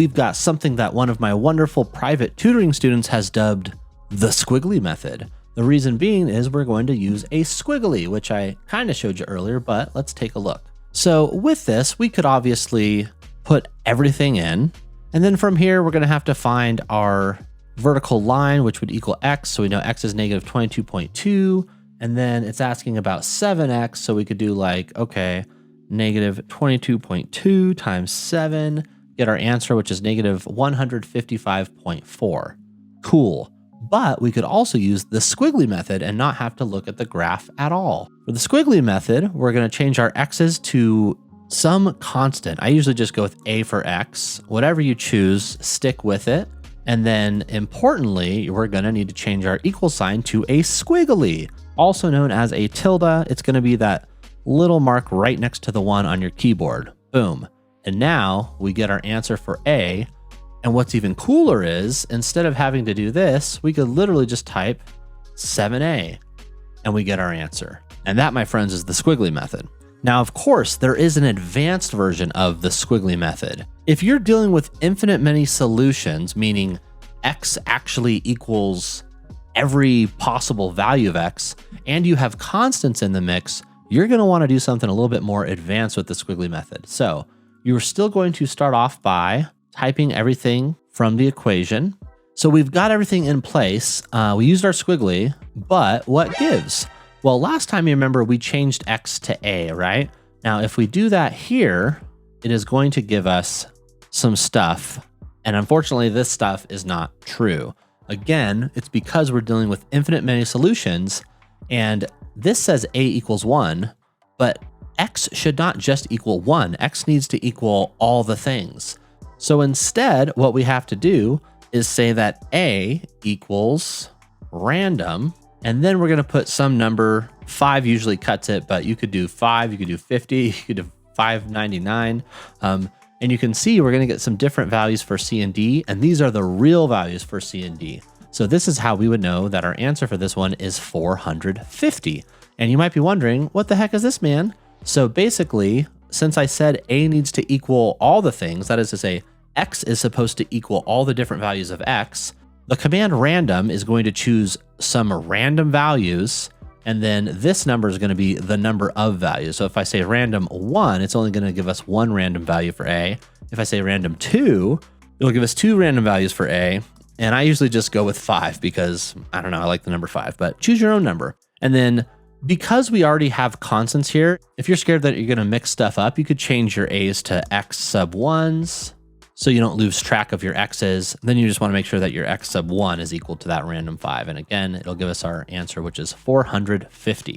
we've got something that one of my wonderful private tutoring students has dubbed the squiggly method. The reason being is we're going to use a squiggly, which I kind of showed you earlier, but let's take a look. So with this, we could obviously put everything in, and then from here, we're going to have to find our vertical line, which would equal x. So we know x is negative 22.2, and then it's asking about 7x. So we could do like, okay, negative 22.2 times 7, get our answer, which is negative 155.4. Cool. But we could also use the squiggly method and not have to look at the graph at all. For the squiggly method, we're going to change our x's to some constant. I usually just go with a for x. Whatever you choose, stick with it. And then importantly, we're going to need to change our equal sign to a squiggly, also known as a tilde. It's going to be that little mark right next to the one on your keyboard. Boom. And now we get our answer for A. And what's even cooler is instead of having to do this, we could literally just type 7A and we get our answer. And that, my friends, is the squiggly method. Now, of course, there is an advanced version of the squiggly method. If you're dealing with infinite many solutions, meaning x actually equals every possible value of x, and you have constants in the mix, you're going to want to do something a little bit more advanced with the squiggly method. So you're still going to start off by typing everything from the equation. So we've got everything in place. We used our squiggly, but what gives? Well, last time you remember we changed x to a, right? Now, if we do that here, it is going to give us some stuff. And unfortunately, this stuff is not true. Again, it's because we're dealing with infinite many solutions, and this says a equals 1, but x should not just equal 1. X needs to equal all the things. So instead, what we have to do is say that a equals random, and then we're going to put some number. 5 usually cuts it, but you could do 5, you could do 50, you could do 599. And you can see we're going to get some different values for C and D, and these are the real values for C and D. So this is how we would know that our answer for this one is 450. And you might be wondering, what the heck is this, man? So basically, since I said A needs to equal all the things, that is to say, X is supposed to equal all the different values of X, the command random is going to choose some random values, and then this number is going to be the number of values. So if I say random 1, it's only going to give us 1 random value for A. If I say random 2, it'll give us 2 random values for A. And I usually just go with 5 because, I don't know, I like the number 5, but choose your own number. And then because we already have constants here, if you're scared that you're going to mix stuff up, you could change your A's to X sub 1s so you don't lose track of your X's. Then you just want to make sure that your X sub 1 is equal to that random 5. And again, it'll give us our answer, which is 450.